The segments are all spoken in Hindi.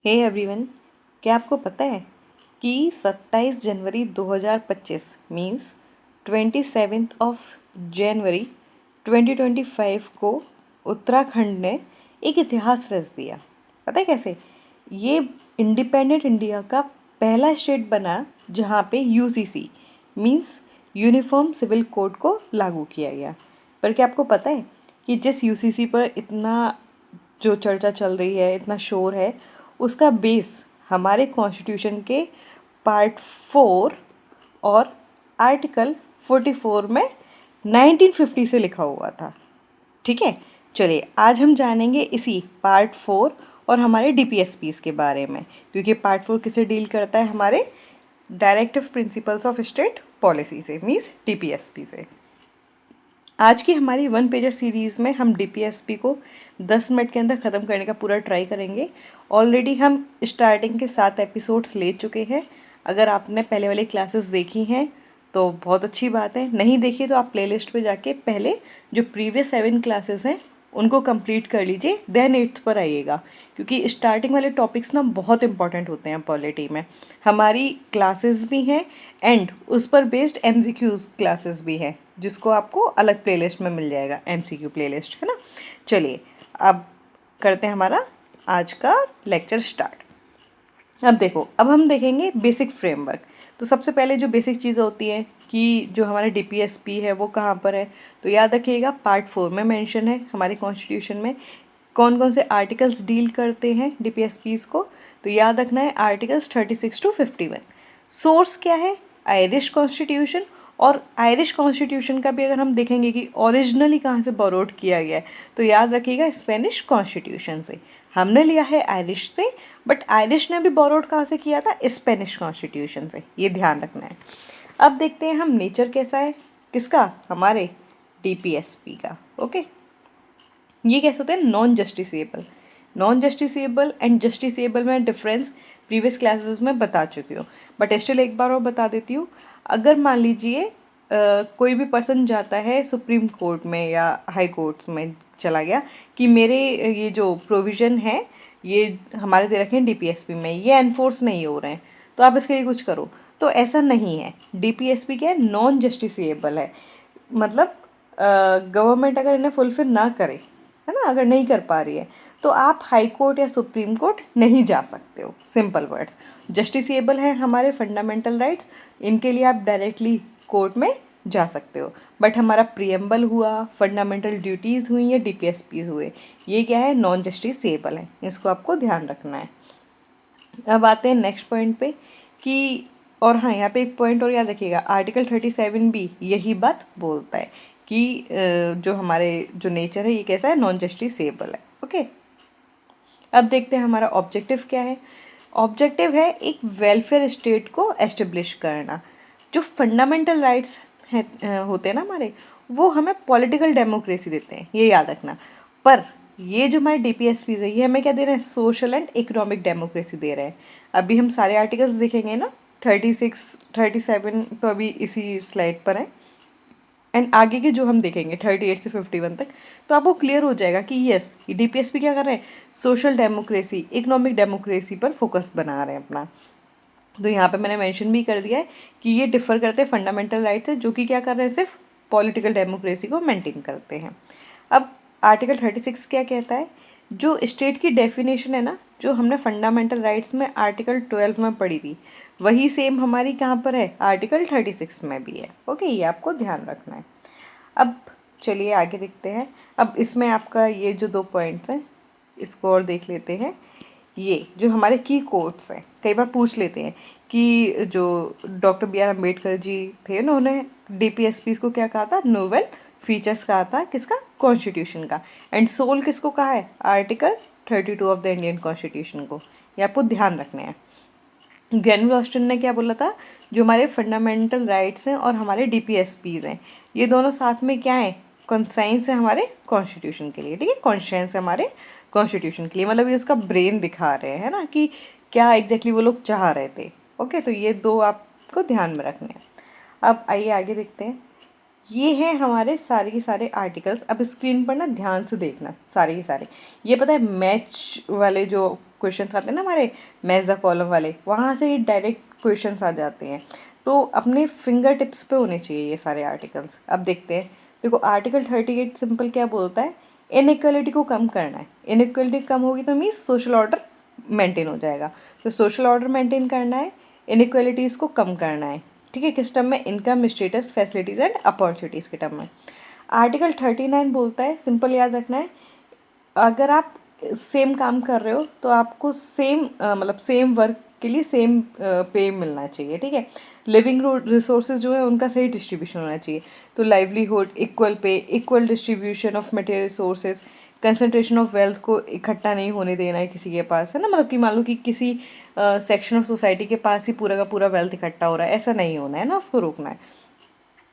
हे एवरीवन, क्या आपको पता है कि 27 जनवरी 2025 मीन्स 27 जनवरी 2025 को उत्तराखंड ने एक इतिहास रच दिया। पता है कैसे? ये इंडिपेंडेंट इंडिया का पहला स्टेट बना जहाँ पे UCC means uniform civil code को लागू किया गया। पर क्या आपको पता है कि जिस यूसीसी पर इतना जो चर्चा चल रही है, इतना शोर है, उसका बेस हमारे कॉन्स्टिट्यूशन के पार्ट 4 और आर्टिकल 44 में 1950 से लिखा हुआ था। ठीक है, चलिए आज हम जानेंगे इसी पार्ट 4 और हमारे डीपीएसपीस के बारे में, क्योंकि पार्ट 4 किसे डील करता है? हमारे directive principles of state policy से, मीन्स डीपीएसपी से। आज की हमारी 1 पेजर सीरीज़ में हम डीपीएसपी को 10 मिनट के अंदर ख़त्म करने का पूरा ट्राई करेंगे। ऑलरेडी हम स्टार्टिंग के 7 एपिसोड्स ले चुके हैं। अगर आपने पहले वाली क्लासेस देखी हैं तो बहुत अच्छी बात है, नहीं देखी तो आप प्लेलिस्ट पे जाके पहले जो प्रीवियस 7 क्लासेस हैं उनको कंप्लीट कर लीजिए, देन 8th पर आइएगा, क्योंकि स्टार्टिंग वाले टॉपिक्स ना बहुत इंपॉर्टेंट होते हैं पॉलिटी में। हमारी क्लासेस भी हैं एंड उस पर बेस्ड एमसीक्यूज क्लासेस भी हैं, जिसको आपको अलग प्लेलिस्ट में मिल जाएगा, एमसीक्यू प्लेलिस्ट, है ना। चलिए अब करते हैं हमारा आज का लेक्चर स्टार्ट। अब देखो, अब हम देखेंगे बेसिक फ्रेमवर्क। तो सबसे पहले जो बेसिक चीज़ होती है कि जो हमारा डीपीएसपी है वो कहाँ पर है, तो याद रखिएगा पार्ट 4 में मेंशन है हमारे कॉन्स्टिट्यूशन में कौन कौन से आर्टिकल्स डील करते हैं डीपीएसपीस को। तो याद रखना है आर्टिकल्स 36 to 51। सोर्स क्या है? Irish constitution. और आयरिश कॉन्स्टिट्यूशन का भी अगर हम देखेंगे कि ओरिजिनली कहाँ से बोरोड किया गया है, तो याद रखिएगा स्पेनिश कॉन्स्टिट्यूशन से। हमने लिया है आयरिश से, बट आयरिश ने भी बोरोड कहाँ से किया था? स्पेनिश कॉन्स्टिट्यूशन से, ये ध्यान रखना है। अब देखते हैं हम नेचर कैसा है किसका? हमारे डीपीएसपी का। ओके, ये कैसे होते हैं? Non justiciable. Non justiciable and justiciable में डिफरेंस प्रीवियस क्लासेस में बता चुकी हूँ, बट स्टिल एक बार और बता देती हूँ। अगर मान लीजिए कोई भी पर्सन जाता है सुप्रीम कोर्ट में या हाई कोर्ट्स में, चला गया कि मेरे ये जो प्रोविज़न है ये हमारे दे रखे हैं डीपीएसपी में, ये एनफोर्स नहीं हो रहे हैं, तो आप इसके लिए कुछ करो। तो ऐसा नहीं है, डीपीएसपी क्या है? नॉन जस्टिसेबल है। मतलब गवर्नमेंट अगर इन्हें फुलफिल ना करे, है ना, अगर नहीं कर पा रही है, तो आप हाई कोर्ट या सुप्रीम कोर्ट नहीं जा सकते हो। सिंपल वर्ड्स, जस्टिसेबल हैं हमारे फंडामेंटल राइट्स, इनके लिए आप डायरेक्टली कोर्ट में जा सकते हो। बट हमारा प्रियम्बल हुआ, फंडामेंटल ड्यूटीज़ हुई या डीपीएसपीज हुए, ये क्या है? नॉन जस्टिसेबल है। इसको आपको ध्यान रखना है। अब आते हैं नेक्स्ट पॉइंट पे कि, और हाँ यहाँ पे एक पॉइंट और याद रखिएगा, आर्टिकल 37 भी यही बात बोलता है कि जो हमारे जो नेचर है ये कैसा है? नॉन जस्टिसेबल है। ओके, अब देखते हैं हमारा ऑब्जेक्टिव क्या है। ऑब्जेक्टिव है एक वेलफेयर स्टेट को एस्टेब्लिश करना। जो फंडामेंटल राइट्स हैं होते हैं ना हमारे, वो हमें पॉलिटिकल डेमोक्रेसी देते हैं, ये याद रखना। पर ये जो हमारे डीपीएसपीज है ये हमें क्या दे रहे हैं? सोशल एंड इकोनॉमिक डेमोक्रेसी दे रहे हैं। अभी हम सारे आर्टिकल्स देखेंगे ना, 36 37 तो अभी इसी स्लाइड पर है, एंड आगे के जो हम देखेंगे 38 से 51 तक, तो आपको क्लियर हो जाएगा कि यस, ये डीपीएसपी क्या कर रहे हैं? सोशल डेमोक्रेसी, इकोनॉमिक डेमोक्रेसी पर फोकस बना रहे हैं अपना। तो यहाँ पे मैंने मेंशन भी कर दिया है कि ये डिफर करते हैं फंडामेंटल राइट से, जो कि क्या कर रहे हैं? सिर्फ पॉलिटिकल डेमोक्रेसी को मेंटेन करते हैं। अब आर्टिकल 36 क्या कहता है? जो स्टेट की डेफिनेशन है ना, जो हमने फंडामेंटल राइट्स में आर्टिकल 12 में पढ़ी थी, वही सेम हमारी कहाँ पर है? आर्टिकल 36 में भी है। ओके, ये आपको ध्यान रखना है। अब चलिए आगे देखते हैं। अब इसमें आपका ये जो 2 पॉइंट्स हैं इसको और देख लेते हैं। ये जो हमारे की कोट्स हैं, कई बार पूछ लेते हैं कि जो doctor B are Ambedkar ji थे, उन्होंने डीपीएसपीस को क्या कहा था? नोवेल फीचर्स कहा था किसका? कॉन्स्टिट्यूशन का। एंड सोल किसको कहा है? Article 32 of the Indian constitution को। ये आपको ध्यान रखना है। ग्रेनवल ऑस्टिन ने क्या बोला था? जो हमारे फंडामेंटल राइट्स हैं और हमारे डीपीएसपीज हैं, ये दोनों साथ में क्या है? कॉन्साइंस है हमारे कॉन्स्टिट्यूशन के लिए। ठीक है, कॉन्शियंस है हमारे कॉन्स्टिट्यूशन के लिए, मतलब ये उसका ब्रेन दिखा रहे हैं ना कि क्या एग्जैक्टली वो लोग चाह रहे थे। ओके, तो ये 2 आपको ध्यान में रखने हैं। अब आइए आगे देखते हैं। ये हैं हमारे सारे के सारे आर्टिकल्स। अब स्क्रीन पर ना ध्यान से देखना सारे के सारे। ये पता है मैच वाले जो क्वेश्चंस आते हैं ना हमारे, मैच द कॉलम वाले, वहाँ से ही डायरेक्ट क्वेश्चंस आ जाते हैं। तो अपने फिंगर टिप्स पे होने चाहिए ये सारे आर्टिकल्स। अब देखते हैं। देखो आर्टिकल 38 सिंपल क्या बोलता है, इनइक्वालिटी को कम करना है। इनइक्वालिटी कम होगी तो मीन्स सोशल ऑर्डर मेंटेन हो जाएगा। तो सोशल ऑर्डर मेंटेन करना है, इनइक्वालिटीज़ को कम करना है। ठीक है, किस टर्म में, income, status, facilities and opportunities के टर्म में। आर्टिकल 39 बोलता है, सिंपल याद रखना है, अगर आप सेम काम कर रहे हो तो आपको सेम मतलब सेम वर्क के लिए सेम पे मिलना चाहिए। ठीक है, लिविंग रिसोर्सेज जो है उनका सही डिस्ट्रीब्यूशन होना चाहिए। तो livelihood, equal pay, equal distribution of material resources, concentration of wealth को इकट्ठा नहीं होने देना है किसी के पास, है ना। मतलब कि मान लो कि किसी सेक्शन ऑफ सोसाइटी के पास ही पूरा का पूरा वेल्थ इकट्ठा हो रहा है, ऐसा नहीं होना है ना, उसको रोकना है।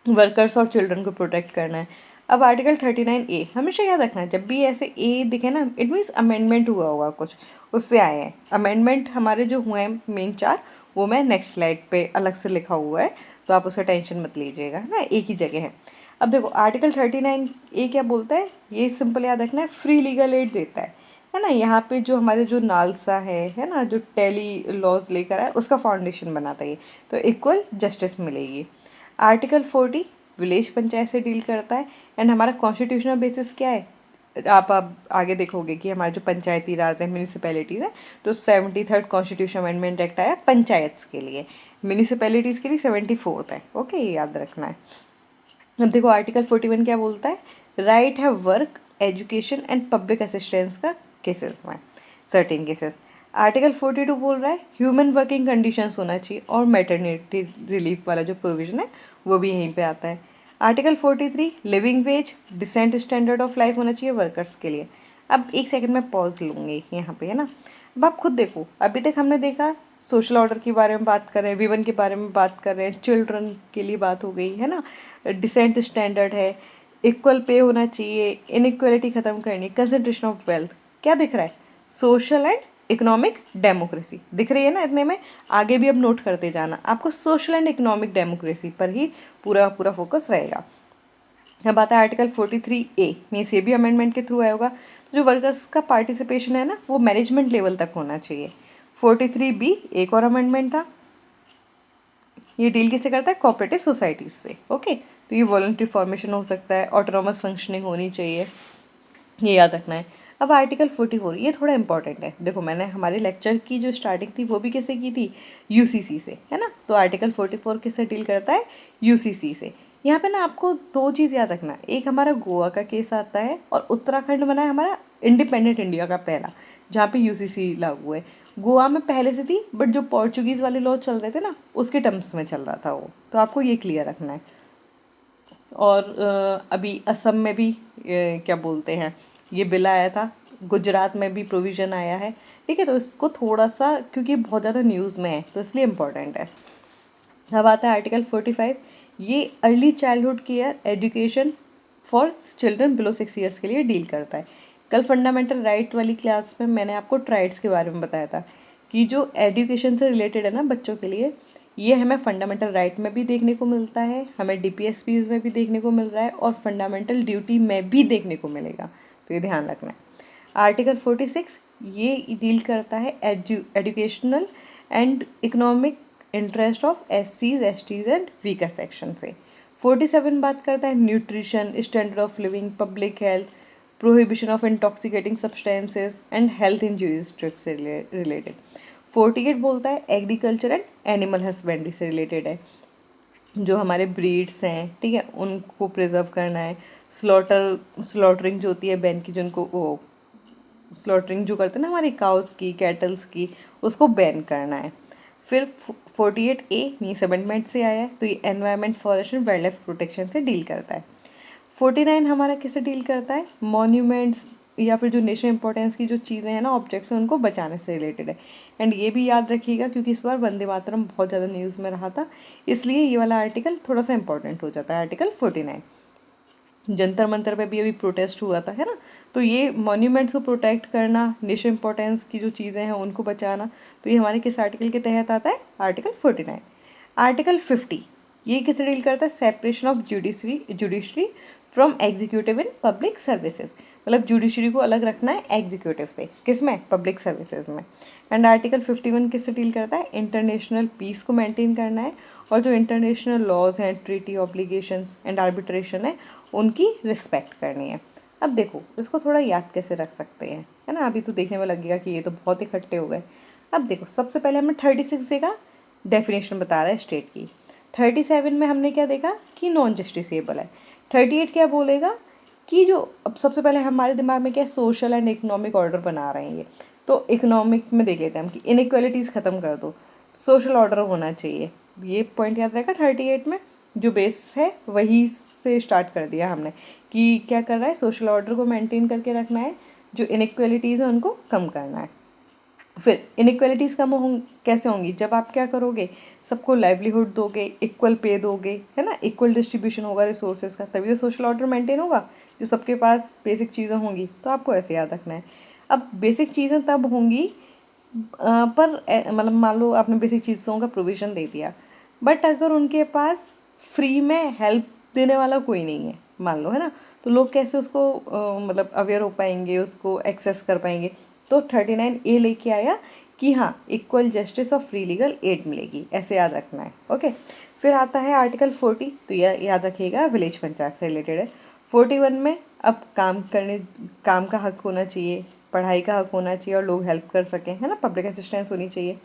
वर्कर्स और चिल्ड्रन को प्रोटेक्ट करना है। अब आर्टिकल 39A हमेशा याद रखना है, जब भी ऐसे ए दिखे ना, इट मीन्स अमेंडमेंट हुआ होगा कुछ, उससे आए हैं अमेंडमेंट हमारे जो हुए हैं मेन चार, वो मैं नेक्स्ट स्लाइड पे अलग से लिखा हुआ है, तो आप उसका टेंशन मत लीजिएगा, है ना, एक ही जगह है। अब देखो आर्टिकल 39A क्या बोलता है, ये सिंपल याद रखना है, फ्री लीगल एड देता है ना। यहाँ पे जो हमारे जो नालसा है ना, जो टेली लॉज लेकर आए, उसका फाउंडेशन बनाता है ये, तो इक्वल जस्टिस मिलेगी। आर्टिकल 40 विलेज पंचायत से डील करता है। एंड हमारा कॉन्स्टिट्यूशनल बेसिस क्या है, आप अब आगे देखोगे कि हमारे जो पंचायती राज है, म्यूनिसिपैलिटीज़ है, तो 73rd कॉन्स्टिट्यूशन अमेंडमेंट एक्ट आया पंचायत के लिए, म्यूनिसिपैलिटीज़ के लिए 74th है। ओके, ये याद रखना है। अब देखो आर्टिकल 41 क्या बोलता है, राइट है work, education and public assistance का केसेस में, सर्टेन केसेस। आर्टिकल 42 बोल रहा है ह्यूमन वर्किंग कंडीशंस होना चाहिए, और मैटरनिटी रिलीफ वाला जो प्रोविजन है वो भी यहीं पे आता है। Article 43 living wage, decent standard of life होना चाहिए वर्कर्स के लिए। अब एक सेकंड में पॉज लूँगी यहाँ पे, है ना। अब आप खुद देखो, अभी तक हमने देखा सोशल ऑर्डर के बारे में बात कर रहे हैं, वीवन के बारे में बात कर रहे हैं, चिल्ड्रन के लिए बात हो गई, है ना, डिसेंट स्टैंडर्ड है, इक्वल पे होना चाहिए, इनइक्वालिटी ख़त्म करनी, कंसंट्रेशन ऑफ वेल्थ, क्या दिख रहा है, सोशल एंड इकोनॉमिक डेमोक्रेसी दिख रही है ना। इतने में आगे भी अब नोट करते जाना, आपको सोशल एंड इकोनॉमिक डेमोक्रेसी पर ही पूरा पूरा फोकस रहेगा। अब आता है आर्टिकल 43A, मीन्स ये भी अमेंडमेंट के थ्रू आया होगा। तो जो वर्कर्स का पार्टिसिपेशन है ना, वो मैनेजमेंट लेवल तक होना चाहिए। 43B एक और अमेंडमेंट था, ये डील किससे करता है, कोऑपरेटिव सोसाइटीज़ से। ओके, तो ये वॉलंटरी फॉर्मेशन हो सकता है, ऑटोनॉमस फंक्शनिंग होनी चाहिए, ये याद रखना है। अब आर्टिकल 44 ये थोड़ा इंपॉर्टेंट है। देखो मैंने हमारे लेक्चर की जो स्टार्टिंग थी वो भी किससे की थी, यूसीसी से, है ना। तो आर्टिकल 44 किससे डील करता है, यूसीसी से। यहाँ पे ना आपको दो चीज़ याद रखना है, एक हमारा गोवा का केस आता है, और उत्तराखंड बना है हमारा इंडिपेंडेंट इंडिया का पहला, जहाँ पे यूसीसी लागू है। गोवा में पहले से थी, बट जो पोर्चुगीज़ वाले लॉ चल रहे थे ना, उसके टर्म्स में चल रहा था वो, तो आपको ये क्लियर रखना है। और अभी असम में भी क्या बोलते हैं, ये बिल आया था, गुजरात में भी प्रोविज़न आया है। ठीक है, तो इसको थोड़ा सा, क्योंकि बहुत ज़्यादा न्यूज़ में है तो इसलिए इम्पोर्टेंट है। अब आता है आर्टिकल 45, ये early childhood care education for children below 6 years के लिए डील करता है। कल फंडामेंटल राइट वाली क्लास में मैंने आपको ट्राइट्स के बारे में बताया था, कि जो एजुकेशन से रिलेटेड है ना बच्चों के लिए, ये हमें फंडामेंटल राइट में भी देखने को मिलता है, हमें डीपीएसपीज में भी देखने को मिल रहा है, और फंडामेंटल ड्यूटी में भी देखने को मिलेगा, तो ये ध्यान रखना है। आर्टिकल 46 ये डील करता है educational and economic interest of एससीज, एसटीज एंड वीकर सेक्शन से। 47 बात करता है nutrition, standard of living, public health, prohibition of intoxicating substances and health injuries से रिलेटेड। 48 बोलता है एग्रीकल्चर एंड एनिमल हस्बेंड्री से रिलेटेड है, जो हमारे ब्रीड्स हैं, ठीक है, उनको प्रिजर्व करना है। स्लॉटरिंग जो होती है बैन की, जिनको वो स्लॉटरिंग जो करते हैं ना हमारी काउस की, कैटल्स की, उसको बैन करना है। फिर 48A मीन्स अमेंडमेंट से आया है, तो ये environment, forest and wild life protection से डील करता है। 49 हमारा किससे डील करता है, मॉन्यूमेंट्स या फिर जो नेशनल इंपॉर्टेंस की जो चीज़ें हैं ना, ऑब्जेक्ट्स हैं, उनको बचाने से रिलेटेड है। एंड ये भी याद रखिएगा, क्योंकि इस बार वंदे मातरम बहुत ज़्यादा न्यूज़ में रहा था, इसलिए ये वाला आर्टिकल थोड़ा सा इंपॉर्टेंट हो जाता है, आर्टिकल 49। जंतर मंतर पे भी अभी प्रोटेस्ट हुआ था, है ना, तो ये मॉन्यूमेंट्स को प्रोटेक्ट करना, नेशनल इंपॉर्टेंस की जो चीज़ें हैं उनको बचाना, तो ये हमारे किस आर्टिकल के तहत आता है, आर्टिकल 49। आर्टिकल 50 ये किससे डील करता है? Separation of judiciary from executive in public services, मतलब जुडिशरी को अलग रखना है एग्जीक्यूटिव से, किसमें? पब्लिक सर्विसेज में। एंड आर्टिकल 51 किससे डील करता है? इंटरनेशनल पीस को मेंटेन करना है और जो इंटरनेशनल लॉज हैं, ट्रीटी ऑब्लिगेशंस एंड आर्बिट्रेशन है, उनकी रिस्पेक्ट करनी है। अब देखो इसको थोड़ा याद कैसे रख सकते हैं, है ना? अभी तो देखने में लगेगा कि ये तो बहुत इकट्ठे हो गए। अब देखो सबसे पहले हमने 36 देखा, डेफिनेशन बता रहा है स्टेट की। 37 में हमने क्या देखा कि नॉन जस्टिसेबल है। 38 क्या बोलेगा कि जो, अब सबसे पहले हमारे दिमाग में क्या है, सोशल एंड इकोनॉमिक ऑर्डर बना रहे हैं ये, तो इकोनॉमिक में देख लेते हैं हम कि इनइक्वालिटीज़ ख़त्म कर दो, सोशल ऑर्डर होना चाहिए, ये पॉइंट याद रहेगा। 38 में जो बेस है वही से स्टार्ट कर दिया हमने कि क्या कर रहा है, सोशल ऑर्डर को मेंटेन करके रखना है, जो इनइक्वालिटीज़ है उनको कम करना है। फिर इनइक्वालिटीज़ कम कैसे होंगी? जब आप क्या करोगे, सबको लाइवलीहुड दोगे, इक्वल पे दोगे, है ना, इक्वल डिस्ट्रीब्यूशन होगा रिसोर्सेज का, तभी तो सोशल ऑर्डर मेंटेन होगा, जो सबके पास बेसिक चीज़ें होंगी। तो आपको ऐसे याद रखना है। अब बेसिक चीज़ें तब होंगी पर मतलब मान लो आपने बेसिक चीज़ों का प्रोविज़न दे दिया, बट अगर उनके पास फ्री में हेल्प देने वाला कोई नहीं है मान लो, है ना, तो लोग कैसे उसको मतलब अवेयर हो पाएंगे, उसको एक्सेस कर पाएंगे? तो 39A लेके आया कि हाँ इक्वल जस्टिस और फ्री लीगल एड मिलेगी, ऐसे याद रखना है। ओके, फिर आता है आर्टिकल 40, तो यह याद रखिएगा विलेज पंचायत से रिलेटेड है। 41 में अब काम का हक होना चाहिए, पढ़ाई का हक होना चाहिए और लोग हेल्प कर सकें, है ना, पब्लिक असिस्टेंस होनी चाहिए।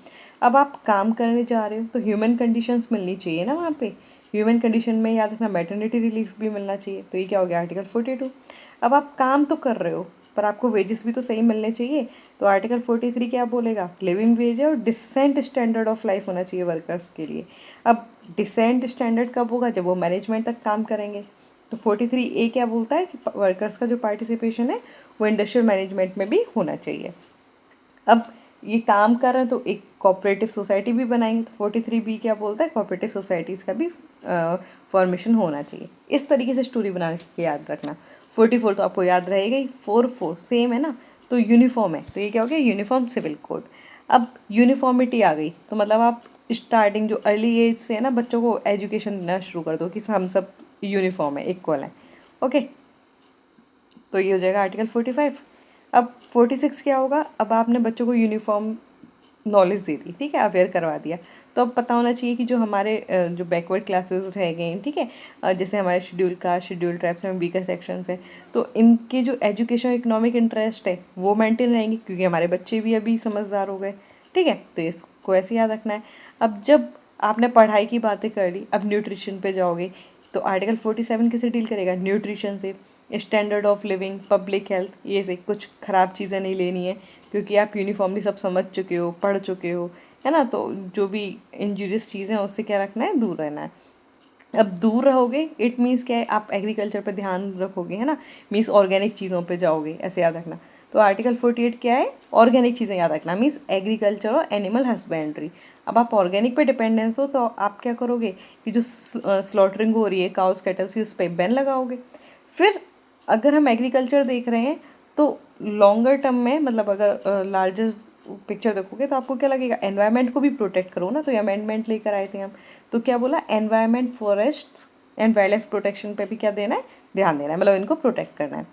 अब आप काम करने जा रहे हो तो ह्यूमन कंडीशंस मिलनी चाहिए ना वहाँ पे, ह्यूमन कंडीशन में याद रखना मैटरनिटी रिलीफ भी मिलना चाहिए, तो ये क्या हो गया आर्टिकल 42। अब आप काम तो कर रहे हो पर आपको वेजेस भी तो सही मिलने चाहिए, तो आर्टिकल 43 क्या बोलेगा? लिविंग वेज है और डिसेंट स्टैंडर्ड ऑफ लाइफ होना चाहिए वर्कर्स के लिए। अब डिसेंट स्टैंडर्ड कब होगा? जब वो मैनेजमेंट तक काम करेंगे। तो 43A क्या बोलता है कि वर्कर्स का जो पार्टिसिपेशन है वो इंडस्ट्रियल मैनेजमेंट में भी होना चाहिए। अब ये काम कर रहे हैं तो एक कोऑपरेटिव सोसाइटी भी बनाएंगे, तो 43B क्या बोलता है? कोऑपरेटिव सोसाइटीज़ का भी फॉर्मेशन होना चाहिए। इस तरीके से स्टोरी बना के याद रखना। 44 तो आपको याद रहेगा ही, 4 सेम है ना, तो यूनिफॉर्म है, तो ये क्या हो गया? Uniform civil code. अब यूनिफॉर्मिटी आ गई तो मतलब आप स्टार्टिंग जो अर्ली एज से है ना बच्चों को एजुकेशन देना शुरू कर दो कि हम सब यूनिफॉर्म है, इक्वल है। ओके, तो ये हो जाएगा आर्टिकल 45। अब 46 क्या होगा? अब आपने बच्चों को यूनिफॉर्म नॉलेज दे दी, ठीक है, अवेयर करवा दिया, तो अब पता होना चाहिए कि जो हमारे जो बैकवर्ड क्लासेस रह गए हैं, ठीक है, जैसे हमारे शेड्यूल कास्ट, शेड्यूल ट्राइब्स में वीकर सेक्शंस हैं, तो इनके जो एजुकेशन इकोनॉमिक इंटरेस्ट है वो मेंटेन रहेंगे क्योंकि हमारे बच्चे भी अभी समझदार हो गए, ठीक है, तो इसको ऐसे याद रखना है। अब जब आपने पढ़ाई की बातें कर ली, अब न्यूट्रिशन पे जाओगे, तो आर्टिकल 47 किसे डील करेगा? न्यूट्रिशन से, standard of living, public health, ये से कुछ ख़राब चीज़ें नहीं लेनी है क्योंकि आप यूनिफॉर्मली सब समझ चुके हो, पढ़ चुके हो, है ना, तो जो भी इंजूरियस चीज़ें हैं उससे क्या रखना है? दूर रहना है। अब दूर रहोगे इट मीन्स क्या है? आप एग्रीकल्चर पे ध्यान रखोगे, है ना, मीन्स ऑर्गेनिक चीज़ों पे जाओगे, ऐसे याद रखना। तो आर्टिकल 48 क्या है? ऑर्गेनिक चीज़ें याद रखना, मीन्स एग्रीकल्चर और एनिमल हस्बेंड्री। अब आप ऑर्गेनिक पे डिपेंडेंस हो तो आप क्या करोगे कि जो स्लॉटरिंग हो रही है काउस कैटल्स की उस पर बैन लगाओगे। फिर अगर हम एग्रीकल्चर देख रहे हैं तो लॉन्गर टर्म में, मतलब अगर लार्जर पिक्चर देखोगे तो आपको क्या लगेगा? एनवायरनमेंट को भी प्रोटेक्ट करो ना, तो ये अमेंडमेंट लेकर आए थे हम। तो क्या बोला? Environment, forests and wild life protection पे भी क्या देना है? ध्यान देना है, मतलब इनको प्रोटेक्ट करना है।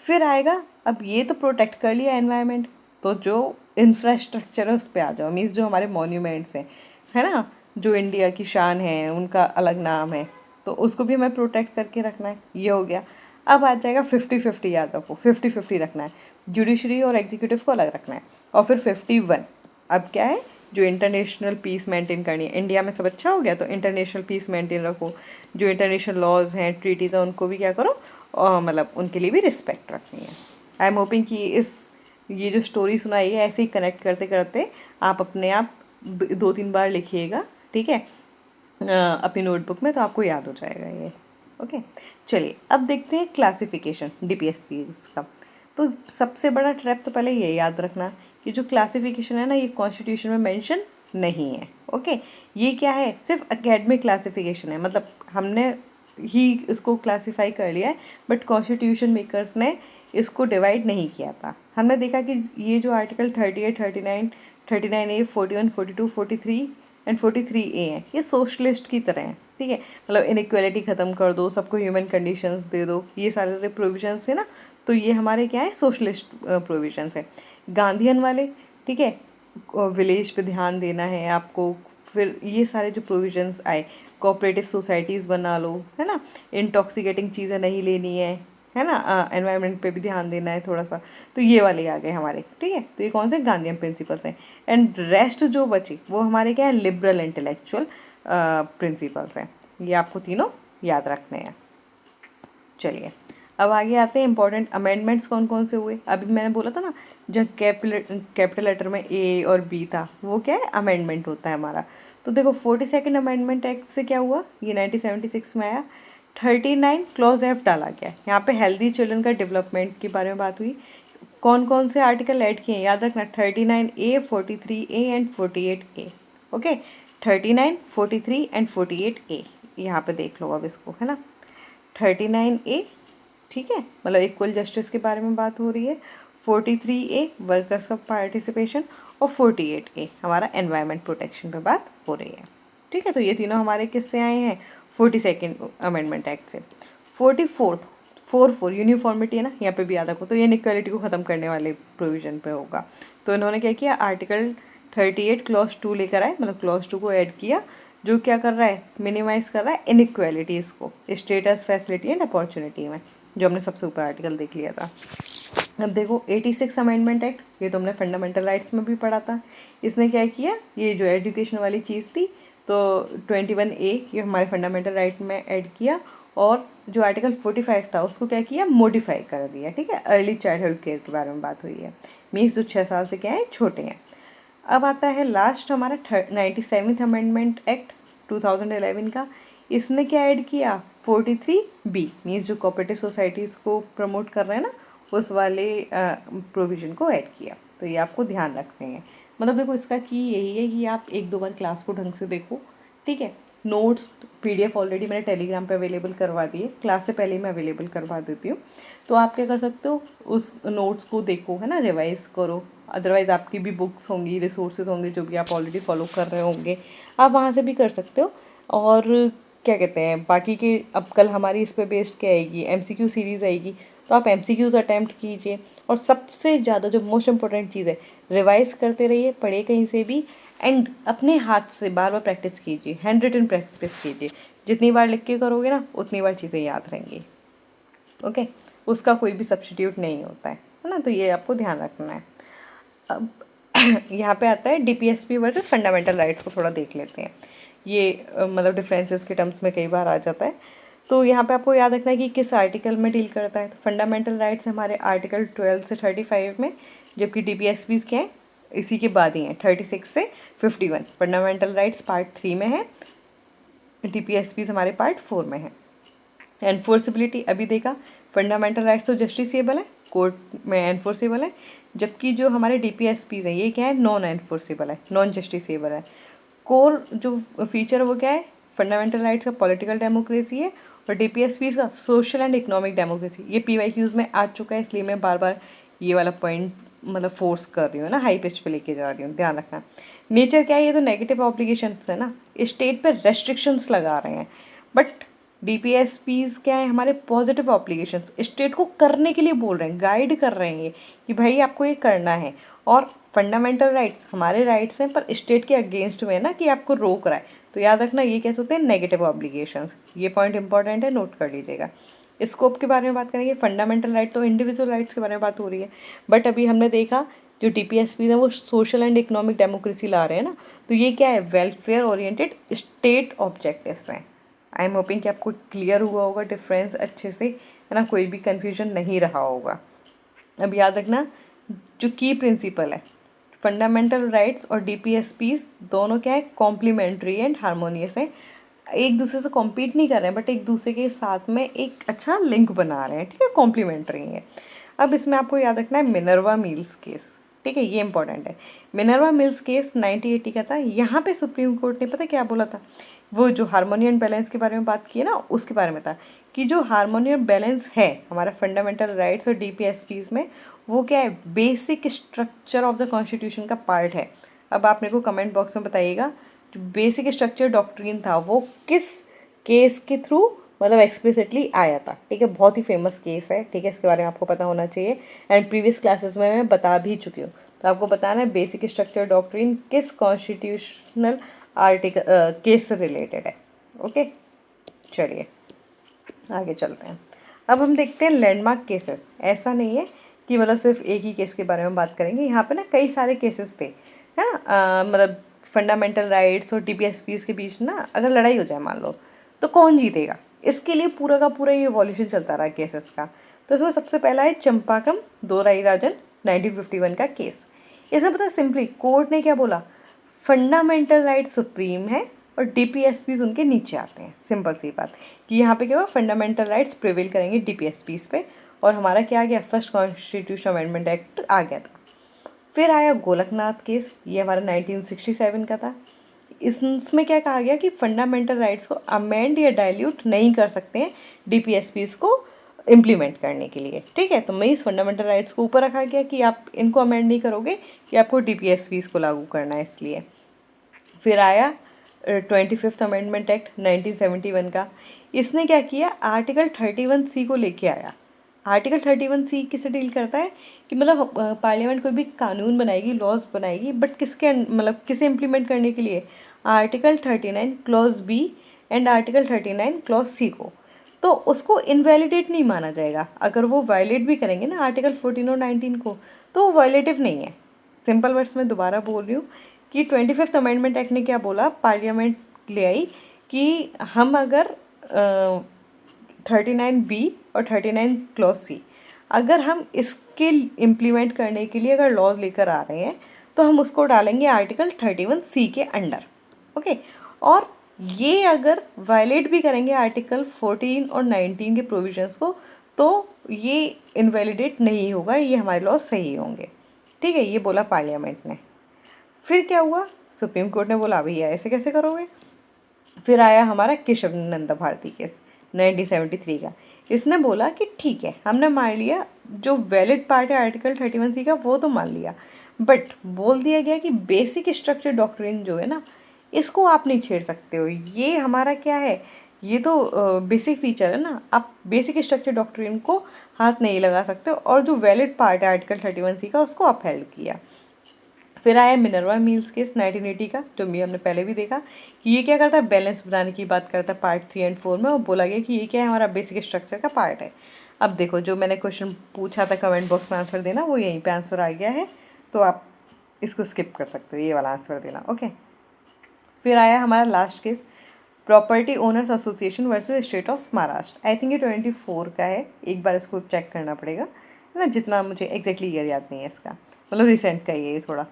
फिर आएगा, अब ये तो प्रोटेक्ट कर लिया एनवायरनमेंट, तो जो इंफ्रास्ट्रक्चर है उस पर आ जाओ, मीन्स जो हमारे मॉन्यूमेंट्स हैं, है ना, जो इंडिया की शान है, उनका अलग नाम है, तो उसको भी हमें प्रोटेक्ट करके रखना है, ये हो गया। अब आ जाएगा 50-50, याद रखो 50-50 रखना है, जुडिशरी और एग्जीक्यूटिव को अलग रखना है। और फिर 51, अब क्या है? जो इंटरनेशनल पीस मेंटेन करनी है, इंडिया में सब अच्छा हो गया तो इंटरनेशनल पीस मेंटेन रखो, जो इंटरनेशनल लॉज हैं, ट्रीटीज़ हैं, उनको भी क्या करो, और मतलब उनके लिए भी रिस्पेक्ट रखनी है। आई एम होपिंग कि ये जो स्टोरी सुनाई है ऐसे ही कनेक्ट करते करते आप अपने आप 2-3 बार लिखिएगा, ठीक है, अपनी नोटबुक में, तो आपको याद हो जाएगा ये। ओके, चलिए अब देखते हैं क्लासिफिकेशन डीपीएसपीज का। तो सबसे बड़ा ट्रैप तो पहले ये याद रखना कि जो क्लासिफिकेशन है ना ये कॉन्स्टिट्यूशन में मेंशन नहीं है। ओके, ये क्या है? सिर्फ एकेडमिक क्लासिफिकेशन है, मतलब हमने ही इसको क्लासिफाई कर लिया है, बट कॉन्स्टिट्यूशन मेकर्स ने इसको डिवाइड नहीं किया था। हमने देखा कि ये जो आर्टिकल 38, 39, 39A, 41, 42, 43 एंड 43A हैं, ये सोशलिस्ट की तरह हैं, ठीक है। मतलब इनइक्वालिटी ख़त्म कर दो, सबको ह्यूमन कंडीशंस दे दो, ये सारे प्रोविजंस है ना, तो ये हमारे क्या है, सोशलिस्ट प्रोविजंस है। गांधीयन वाले, ठीक है, विलेज पे ध्यान देना है आपको, फिर ये सारे जो प्रोविजंस आए, कोऑपरेटिव सोसाइटीज़ बना लो, है ना, इंटॉक्सिकेटिंग चीज़ें नहीं लेनी है ना, एनवायरनमेंट पे भी ध्यान देना है थोड़ा सा, तो ये वाले आ गए हमारे, ठीक है। तो ये कौन से गांधीयन प्रिंसिपल्स हैं। एंड रेस्ट जो बची वो हमारे क्या है, लिबरल इंटेलेक्चुअल प्रिंसिपल्स हैं। ये आपको तीनों याद रखने हैं। चलिए अब आगे आते हैं, इंपॉर्टेंट अमेंडमेंट्स कौन कौन से हुए। अभी मैंने बोला था ना, जब कैपिटल लेटर में ए और बी था, वो क्या है, अमेंडमेंट होता है हमारा। तो देखो 42nd अमेंडमेंट एक्ट से क्या हुआ, ये 1976 में आया। 39 क्लॉज एफ डाला गया, यहाँ पे हेल्दी चिल्ड्रन का डेवलपमेंट के बारे में बात हुई। कौन कौन से आर्टिकल ऐड किए हैं याद रखना, 39A, 43A and 48A। Okay, 39, 43 and 48A, यहाँ पे देख लो अब इसको, है ना। 39A, ठीक है, मतलब इक्वल जस्टिस के बारे में बात हो रही है। 43A वर्कर्स का पार्टिसिपेशन, और 48A हमारा एनवायरनमेंट प्रोटेक्शन पे बात हो रही है, ठीक है। तो ये तीनों हमारे किससे आए हैं, 42nd अमेंडमेंट एक्ट से। 44 यूनिफॉर्मिटी है ना, यहाँ पे भी याद रखो, तो ये इनइक्वालिटी को ख़त्म करने वाले प्रोविजन पे होगा। तो इन्होंने क्या किया, आर्टिकल 38 क्लॉज 2 लेकर आए, मतलब क्लॉज 2 को ऐड किया, जो क्या कर रहा है, मिनिमाइज़ कर रहा है इनइक्वालिटीज़ को, स्टेटस, फैसिलिटी एंड अपॉर्चुनिटी में, जो हमने सबसे ऊपर आर्टिकल देख लिया था। अब देखो 86 अमेंडमेंट एक्ट, ये तो हमने फंडामेंटल राइट्स में भी पढ़ा था। इसने क्या किया, ये जो एजुकेशन वाली चीज़ थी, तो 21A ये हमारे फंडामेंटल राइट में ऐड किया, और जो आर्टिकल 45 था उसको क्या किया, मॉडिफाई कर दिया, ठीक है। अर्ली चाइल्डहुड केयर के बारे में बात हुई है, मीन्स जो 6 साल से क्या है, छोटे हैं। अब आता है लास्ट हमारा 97th अमेंडमेंट एक्ट 2011 का। इसने क्या ऐड किया, 43B, मीन्स जो कोऑपरेटिव सोसाइटीज़ को प्रमोट कर रहे हैं ना, उस वाले प्रोविज़न को ऐड किया। तो ये आपको ध्यान रखने हैं। मतलब देखो इसका की यही है कि आप 1-2 बार क्लास को ढंग से देखो, ठीक है। नोट्स PDF ऑलरेडी मैंने टेलीग्राम पे अवेलेबल करवा दिए, क्लास से पहले ही मैं अवेलेबल करवा देती हूँ। तो आप क्या कर सकते हो, उस नोट्स को देखो, है ना, रिवाइज़ करो। अदरवाइज़ आपकी भी बुक्स होंगी, रिसोर्सेज होंगे, जो भी आप ऑलरेडी फॉलो कर रहे होंगे, आप वहाँ से भी कर सकते हो। और क्या कहते हैं, बाकी के अब कल हमारी इस पे बेस्ड क्या आएगी, MCQ सीरीज़ आएगी, तो आप MCQs अटैम्प्ट कीजिए। और सबसे ज़्यादा जो मोस्ट इम्पोर्टेंट चीज़ है, रिवाइज़ करते रहिए, पढ़े कहीं से भी, एंड अपने हाथ से बार बार प्रैक्टिस कीजिए, हैंड रिटन प्रैक्टिस कीजिए। जितनी बार लिख के करोगे ना, उतनी बार चीज़ें याद रहेंगी, ओके। उसका कोई भी सब्स्टिट्यूट नहीं होता है ना, तो ये आपको ध्यान रखना है। अब यहाँ पे आता है DPSP वर्सेस फंडामेंटल राइट्स को थोड़ा देख लेते हैं। ये मतलब डिफरेंसेस के टर्म्स में कई बार आ जाता है। तो यहाँ पे आपको याद रखना है कि किस आर्टिकल में डील करता है। तो फंडामेंटल राइट्स हमारे आर्टिकल 12 से 35 में, जबकि DPSPs क्या है, इसी के बाद ही हैं, 36 से 51। फंडामेंटल राइट्स पार्ट 3 में है, DPSPs हमारे पार्ट 4 में है। एनफोर्सिबिलिटी अभी देखा, फंडामेंटल राइट्स तो जस्टिसेबल है, कोर्ट में एनफोर्सेबल है, जबकि जो हमारे DPSPs हैं ये क्या है, नॉन एनफोर्सेबल है, नॉन जस्टिसेबल है। कोर जो फीचर है वो क्या है, फंडामेंटल राइट्स का पॉलिटिकल डेमोक्रेसी है, और DPSPs का सोशल एंड इकोनॉमिक डेमोक्रेसी। ये PYQs में आ चुका है, इसलिए मैं बार बार ये वाला पॉइंट मतलब फोर्स कर रही हूँ ना, हाई पिच पे लेके जा रही हूँ, ध्यान रखना। नेचर क्या है, ये तो नेगेटिव ऑब्लिगेशंस है ना, स्टेट पे रेस्ट्रिक्शंस लगा रहे हैं। बट DPSPs क्या है, हमारे पॉजिटिव ऑब्लिगेशंस, स्टेट को करने के लिए बोल रहे हैं, गाइड कर रहे हैं ये कि भाई आपको ये करना है। और फंडामेंटल राइट्स हमारे राइट्स हैं, पर स्टेट के अगेंस्ट में है ना, कि आपको रोक रहा है। तो याद रखना ये कैसे होते हैं, नेगेटिव ऑब्लिगेशंस। ये पॉइंट इंपॉर्टेंट है, नोट कर लीजिएगा। स्कोप के बारे में बात करेंगे, फंडामेंटल राइट तो इंडिविजुअल राइट्स के बारे में बात हो रही है, बट अभी हमने देखा जो DPSPs हैं वो सोशल एंड इकोनॉमिक डेमोक्रेसी ला रहे हैं ना, तो ये क्या है, वेलफेयर ओरिएंटेड स्टेट ऑब्जेक्टिव्स हैं। आई एम होपिंग कि आपको क्लियर हुआ होगा डिफरेंस अच्छे से, है ना, कोई भी कन्फ्यूजन नहीं रहा होगा। अब याद रखना जो की प्रिंसिपल है, फंडामेंटल राइट्स और DPSPs दोनों क्या है, कॉम्प्लीमेंट्री एंड हारमोनियस हैं, एक दूसरे से कॉम्पीट नहीं कर रहे हैं, बट एक दूसरे के साथ में एक अच्छा लिंक बना रहे हैं, ठीक है, कॉम्प्लीमेंट्री है। अब इसमें आपको याद रखना है मिनर्वा मिल्स केस, ठीक है, ये इंपॉर्टेंट है। मिनर्वा मिल्स केस 1980 का था। यहाँ पे सुप्रीम कोर्ट ने पता क्या बोला था, वो जो हार्मोनी एंड बैलेंस के बारे में बात की है ना, उसके बारे में था कि जो हार्मोनी एंड बैलेंस है हमारा फंडामेंटल राइट्स और DPSPs में, वो क्या है, basic structure of the constitution का पार्ट है। अब आप मेरे को कमेंट बॉक्स में बताइएगा जो बेसिक स्ट्रक्चर डॉक्ट्रिन था वो किस केस के थ्रू मतलब एक्सप्लिसिटली आया था, ठीक है। बहुत ही फेमस केस है, ठीक है, इसके बारे में आपको पता होना चाहिए एंड प्रीवियस क्लासेस में मैं बता भी चुकी हूँ। तो आपको बताना है बेसिक स्ट्रक्चर डॉक्ट्रिन किस कॉन्स्टिट्यूशनल आर्टिकल केस से रिलेटेड है। ओके, चलिए आगे चलते हैं। अब हम देखते हैं लैंडमार्क केसेस। ऐसा नहीं है कि मतलब सिर्फ एक ही केस के बारे में बात करेंगे, यहाँ पे ना कई सारे केसेस थे, है ना। मतलब फंडामेंटल राइट्स और टीपीएसपीस के बीच ना अगर लड़ाई हो जाए मान लो, तो कौन जीतेगा, इसके लिए पूरा का पूरा ये इवोल्यूशन चलता रहा केसेस का। तो इसमें सबसे पहला है चंपाकम दोराईराजन 1951 का केस। इसमें पता सिंपली कोर्ट ने क्या बोला, फंडामेंटल राइट सुप्रीम है और डीपीएसपीज उनके नीचे आते हैं। सिंपल सी बात कि यहाँ पे क्या हुआ, फंडामेंटल राइट्स प्रिवेल करेंगे डीपीएसपीज पे, और हमारा क्या आ गया, फर्स्ट कॉन्स्टिट्यूशन अमेंडमेंट एक्ट आ गया था। फिर आया गोलकनाथ केस, ये हमारा 1967 का था। इसमें क्या कहा गया कि फंडामेंटल राइट्स को अमेंड या डाइल्यूट नहीं कर सकते हैं डीपीएसपीज को इम्प्लीमेंट करने के लिए, ठीक है। तो मैं इस फंडामेंटल राइट्स को ऊपर रखा गया कि आप इनको अमेंड नहीं करोगे कि आपको डीपीएसपीज को लागू करना है, इसलिए। फिर आया 25th अमेंडमेंट एक्ट 1971 का। इसने क्या किया, आर्टिकल 31C को लेके आया। आर्टिकल 31C किससे डील करता है कि मतलब पार्लियामेंट कोई भी कानून बनाएगी, लॉज बनाएगी, बट किसके मतलब किसे इम्प्लीमेंट करने के लिए, article 39 clause B and article 39 clause C को। तो उसको इनवैलिडेट नहीं माना जाएगा। अगर वो वायलेट भी करेंगे ना आर्टिकल 14 और 19 को, तो वो वायलेटिव नहीं है। सिंपल वर्ड्स में दोबारा बोल रही हूँ कि 25th अमेंडमेंट एक्ट ने क्या बोला, पार्लियामेंट ले आई कि हम अगर 39B और 39 क्लॉज सी अगर हम इसके इम्प्लीमेंट करने के लिए अगर लॉज लेकर आ रहे हैं, तो हम उसको डालेंगे आर्टिकल 31C के अंडर, ओके। और ये अगर वायलेट भी करेंगे आर्टिकल 14 और 19 के प्रोविजंस को, तो ये इनवैलिडेट नहीं होगा, ये हमारे लॉज सही होंगे, ठीक है। ये बोला पार्लियामेंट ने। फिर क्या हुआ, सुप्रीम कोर्ट ने बोला भैया ऐसे कैसे करोगे। फिर आया हमारा केशव नंदा भारती केस 1973 का। इसने बोला कि ठीक है, हमने मान लिया जो वैलिड पार्ट है आर्टिकल 31C का वो तो मान लिया, बट बोल दिया गया कि बेसिक स्ट्रक्चर डॉक्ट्रिन जो है ना, इसको आप नहीं छेड़ सकते हो। ये हमारा क्या है, ये तो बेसिक फीचर है ना, आप बेसिक स्ट्रक्चर डॉक्ट्रिन को हाथ नहीं लगा सकते, और जो वैलिड पार्ट है आर्टिकल 31C का उसको अपहेल्ड किया। फिर आया मिनर्वा मिल्स केस 1980 का, जो भी हमने पहले भी देखा कि ये क्या करता है, बैलेंस बनाने की बात करता है पार्ट 3 एंड 4 में, और बोला गया कि ये क्या है, हमारा बेसिक स्ट्रक्चर का पार्ट है। अब देखो, जो मैंने क्वेश्चन पूछा था कमेंट बॉक्स में आंसर देना, वो यहीं पे आंसर आ गया है, तो आप इसको स्किप कर सकते हो, ये वाला आंसर देना, ओके। फिर आया हमारा last case, property owners association versus state of Maharashtra. I think ये 24 का है, एक बार इसको चेक करना पड़ेगा, है ना, जितना मुझे एग्जैक्टली ईयर याद नहीं है इसका, मतलब रिसेंट का ही है ये थोड़ा।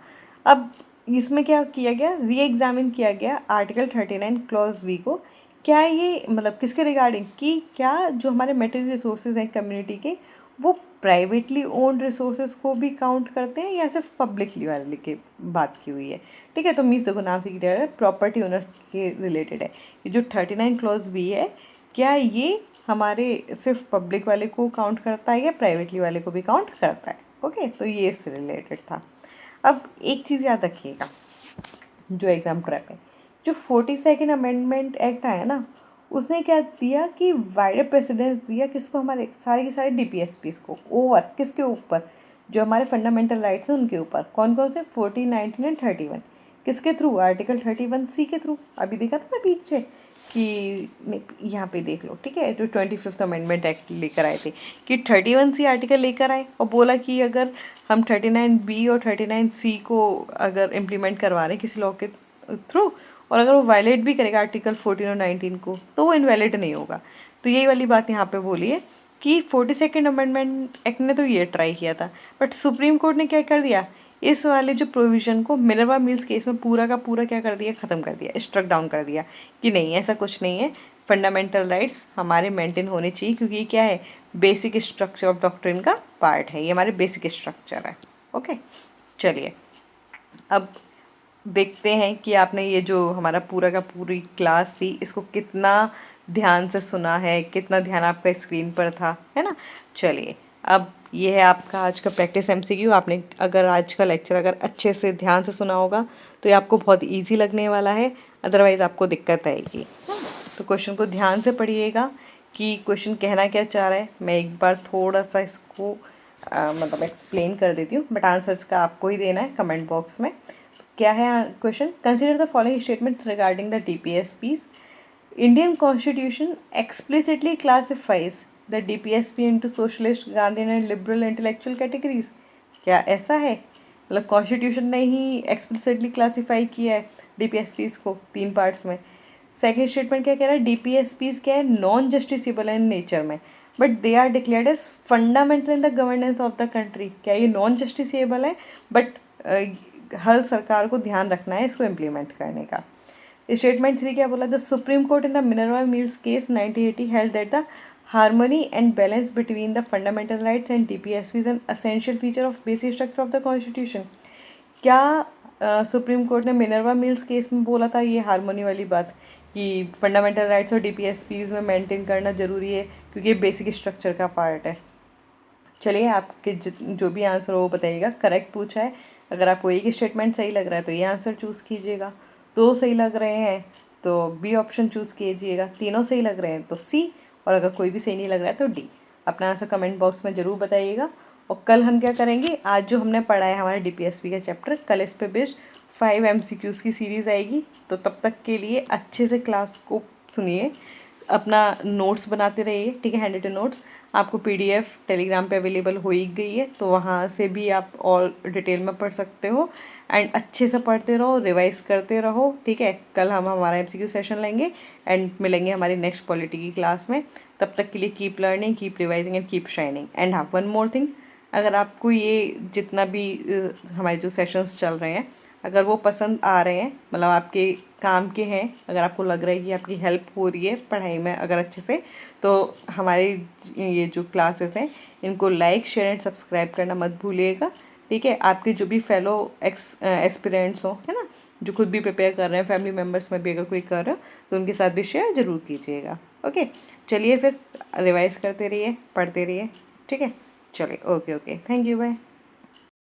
अब इसमें क्या किया गया, री एग्जामिन किया गया आर्टिकल 39 क्लॉज बी को। क्या ये मतलब किसके रिगार्डिंग, कि क्या जो हमारे मटेरियल रिसोर्सेज हैं कम्युनिटी के, वो प्राइवेटली ओन्ड रिसोर्सेज को भी काउंट करते हैं या सिर्फ पब्लिकली वाले की बात की हुई है, ठीक है। तो मीन्स देखो नाम से क्लियर है, प्रॉपर्टी ओनर्स के रिलेटेड है कि जो 39 क्लॉज बी है, क्या ये हमारे सिर्फ पब्लिक वाले को काउंट करता है या प्राइवेटली वाले को भी काउंट करता है, ओके। तो ये इससे रिलेटेड था। अब एक चीज़ याद रखिएगा, जो एग्जाम ट्रैप है, जो 42nd अमेंडमेंट एक्ट आया ना, उसने क्या दिया कि वाइडर प्रेसिडेंस दिया किसको, हमारे सारे के सारे डीपीएसपीस को, ओवर किसके ऊपर, जो हमारे फंडामेंटल राइट्स हैं उनके ऊपर। कौन कौन से, 14, 19 एंड 31। किसके थ्रू, आर्टिकल 31C के थ्रू। अभी देखा था ना पीछे कि यहाँ पे देख लो, ठीक है, जो 25th अमेंडमेंट एक्ट लेकर आए थे कि 31C आर्टिकल लेकर आए और बोला कि अगर हम 39B और 39C को अगर इम्प्लीमेंट करवा रहे हैं किसी लॉ के थ्रू, और अगर वो वायलेट भी करेगा आर्टिकल 14 और 19 को, तो वो इनवैलिड नहीं होगा। तो यही वाली बात यहाँ पे बोली है कि 42nd अमेंडमेंट एक्ट ने तो ये ट्राई किया था, बट सुप्रीम कोर्ट ने क्या कर दिया, इस वाले जो प्रोविज़न को मिनर्वा मिल्स केस में पूरा का पूरा क्या कर दिया, ख़त्म कर दिया, स्ट्रक डाउन कर दिया कि नहीं ऐसा कुछ नहीं है, फंडामेंटल राइट्स हमारे मेंटेन होने चाहिए, क्योंकि ये क्या है, बेसिक स्ट्रक्चर ऑफ डॉक्ट्रिन का पार्ट है, ये हमारे बेसिक स्ट्रक्चर है, ओके। चलिए अब देखते हैं कि आपने ये जो हमारा पूरा का पूरी क्लास थी इसको कितना ध्यान से सुना है, कितना ध्यान आपका स्क्रीन पर था, है ना। चलिए अब ये है आपका आज का प्रैक्टिस एमसीक्यू। आपने अगर आज का लेक्चर अगर अच्छे से ध्यान से सुना होगा तो ये आपको बहुत ईजी लगने वाला है, अदरवाइज़ आपको दिक्कत आएगी। तो क्वेश्चन को ध्यान से पढ़िएगा कि क्वेश्चन कहना क्या चाह रहा है। मैं एक बार थोड़ा सा इसको मतलब एक्सप्लेन कर देती हूँ, बट आंसर्स का आपको ही देना है कमेंट बॉक्स में। तो क्या है question? Consider the following statements regarding the DPSPs। Indian constitution explicitly classifies the DPSP into socialist, guardian and liberal intellectual categories. क्या ऐसा है? मतलब कॉन्स्टिट्यूशन ने ही एक्सप्लिसिटली क्लासीफाई किया है DPSPs को 3 पार्ट्स में। सेकेंड स्टेटमेंट क्या कह रहा है? DPSPs क्या है? नॉन जस्टिसेबल है इन नेचर में, but they are declared as fundamental in the governance of the country. क्या ये नॉन जस्टिसेबल है, बट हर सरकार को ध्यान रखना है इसको इम्प्लीमेंट करने का। स्टेटमेंट 3 क्या बोला? The supreme court in the Minerva mills case 1980 held that the harmony and balance between the fundamental rights and DPSPs N essential feature of basic structure of the constitution. क्या सुप्रीम कोर्ट ने मिनर्वा मिल्स केस में बोला था ये हार्मनी वाली बात कि फंडामेंटल राइट्स और DPSPs में मेंटेन करना ज़रूरी है क्योंकि ये बेसिक स्ट्रक्चर का पार्ट है? चलिए आपके जो भी आंसर हो वो बताइएगा। करेक्ट पूछा है। अगर आपको एक स्टेटमेंट सही लग रहा है तो ये आंसर चूज़ कीजिएगा, 2 सही लग रहे हैं तो बी ऑप्शन चूज़ कीजिएगा, तीनों सही लग रहे हैं तो सी, और अगर कोई भी सही नहीं लग रहा है तो डी। अपना आंसर कमेंट बॉक्स में ज़रूर बताइएगा। और कल हम क्या करेंगे, आज जो हमने पढ़ा है हमारे DPSP का चैप्टर, कल इस पे बेस्ड 5 MCQs की सीरीज़ आएगी। तो तब तक के लिए अच्छे से क्लास को सुनिए, अपना नोट्स बनाते रहिए, ठीक है। हैंड रिटन नोट्स आपको PDF टेलीग्राम पे अवेलेबल हो ही गई है, तो वहाँ से भी आप और डिटेल में पढ़ सकते हो। एंड अच्छे से पढ़ते रहो, रिवाइज करते रहो, ठीक है। कल हम हमारा MCQ सेशन लेंगे एंड मिलेंगे हमारी नेक्स्ट पॉलिटी की क्लास में। तब तक के लिए keep learning, keep revising and keep shining. And हाँ, वन मोर थिंग, अगर आपको ये जितना भी हमारे जो सेशंस चल रहे हैं, अगर वो पसंद आ रहे हैं, मतलब आपके काम के हैं, अगर आपको लग रहा है कि आपकी हेल्प हो रही है पढ़ाई में अगर अच्छे से, तो हमारी ये जो क्लासेस हैं इनको लाइक, शेयर एंड सब्सक्राइब करना मत भूलिएगा, ठीक है। आपके जो भी फेलो एस्पिरेंट्स हों, है ना, जो खुद भी प्रिपेयर कर रहे हैं, फैमिली मेम्बर्स में भी अगर कोई कर रहा हो तो उनके साथ भी शेयर ज़रूर कीजिएगा। ओके, चलिए फिर रिवाइज करते रहिए, पढ़ते रहिए, ठीक है। चलिए, okay okay, thank you, bye.